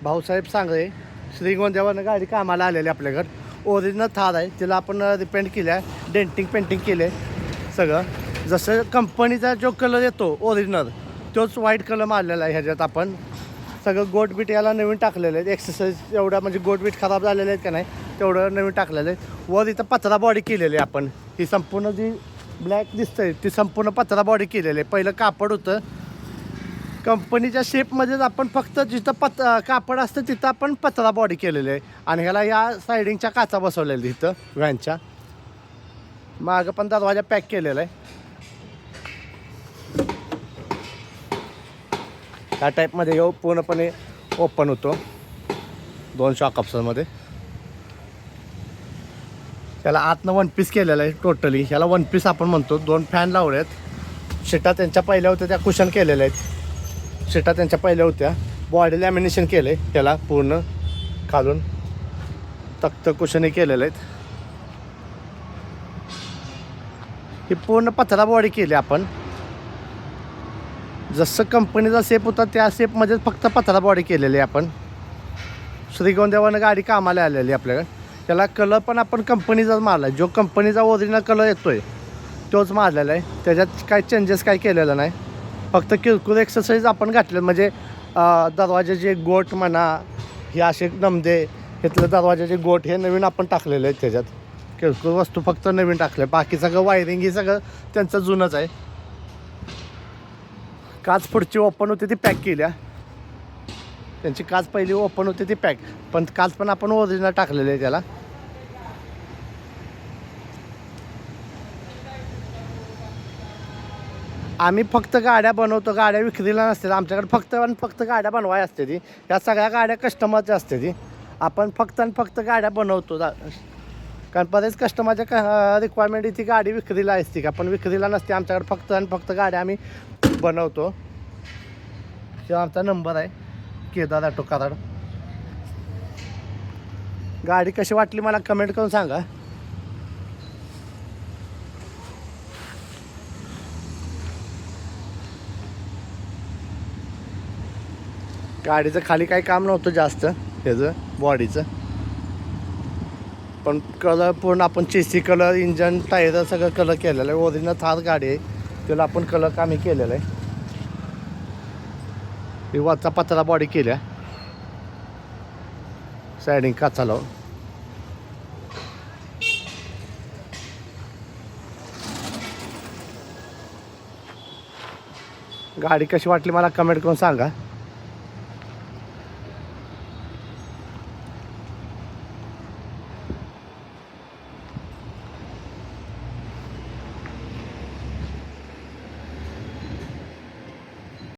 भाऊसाहेब सांगळे श्रीगोंद्यावरनं गाडी कामाला आलेली आपल्याकडं. ओरिजिनल थार आहे, तिला आपण रिपेंट केलं आहे, डेंटिंग पेंटिंग केलं आहे सगळं. जसं कंपनीचा जो कलर येतो ओरिजिनल तोच व्हाईट कलर मारलेला आहे. ह्याच्यात आपण सगळं गोट बीट याला नवीन टाकलेलं आहे. एक्सरसाइज एवढा म्हणजे गोट बीट खराब झालेले आहेत का नाही तेवढं नवीन टाकलेलं आहे. वर इथं पत्रा बॉडी केलेली आहे आपण. ही संपूर्ण जी ब्लॅक दिसतंय ती संपूर्ण पत्रा बॉडी केलेली आहे. पहिलं कापड होतं कंपनीच्या शेपमध्येच आपण फक्त जिथं कापड असतं तिथं आपण पत्रा बॉडी केलेली आहे. आणि ह्याला या सायडिंगच्या काचा बसवलेल्या इथं व्हॅनच्या मागं पण दरवाजा पॅक केलेला आहे. ह्या टाईपमध्ये येऊ पूर्णपणे ओपन होतो 2 शॉक ऑप्शनमध्ये. त्याला आतनं 1 पीस केलेलं आहे टोटली. ह्याला 1 पीस आपण म्हणतो. 2 फॅन लावले आहेत. शिटा त्यांच्या पहिल्या होत्या त्या कुशन केलेल्या आहेत. शिटा त्यांच्या पहिल्या होत्या. बॉडी लॅमिनेशन केलं आहे त्याला पूर्ण खालून तख्त कुशनही केलेलं आहेत. ही पूर्ण पत्रा बॉडी केली आपण. जसं कंपनीचा शेप होता त्या शेपमध्येच फक्त पत्रा बॉडी केलेली आहे आपण. श्रीगोंद्यावरनं गाडी कामाला आलेली आपल्याकडे. त्याला कलर पण आपण कंपनीचाच मारला आहे. जो कंपनीचा ओरिजिनल कलर येतो आहे तोच मारलेला आहे. त्याच्यात काय चेंजेस काय केलेलं नाही. फक्त किरकोळ एक्सरसाइज आपण घातले म्हणजे दरवाजाचे गोट म्हणा हे असे नमदे घेतलं दरवाजाचे गोट हे नवीन आपण टाकलेले आहेत. त्याच्यात किरकोळ वस्तू फक्त नवीन टाकले. बाकी सगळं वायरिंग हे सगळं त्यांचं जुनंच आहे. काच पुढची ओपन होती ती पॅक केल्या. त्यांची काच पहिली ओपन होती ती पॅक पण काच पण आपण ओरिजिनल टाकलेली आहे त्याला. आम्ही फक्त गाड्या बनवतो, गाड्या विक्रीला नसतात आमच्याकडे. फक्त गाड्या बनवाय असते ती. या सगळ्या गाड्या कस्टमरच्या असते ती. आपण फक्त गाड्या बनवतो कारण बरेच कस्टमरच्या रिक्वायरमेंट ती गाडी विक्रीला असते का पण विक्रीला नसते आमच्याकडे. फक्त गाड्या आम्ही बनवतो. किंवा आमचा नंबर आहे केदार ऑटो कराड. गाडी कशी वाटली मला कमेंट करून सांगा. गाडीचं खाली काही काम नव्हतं जास्त त्याचं बॉडीचं पण कलर पूर्ण आपण चेसी कलर इंजन टायर सगळं कलर केलेलं आहे. ओरिजिनल थार गाडी आहे त्याला आपण कलर कामी केलेलं आहे. ही वरचा पत्रा बॉडी केल्या सायडिंग काचा लावून. गाडी कशी वाटली मला कमेंट करून सांगा.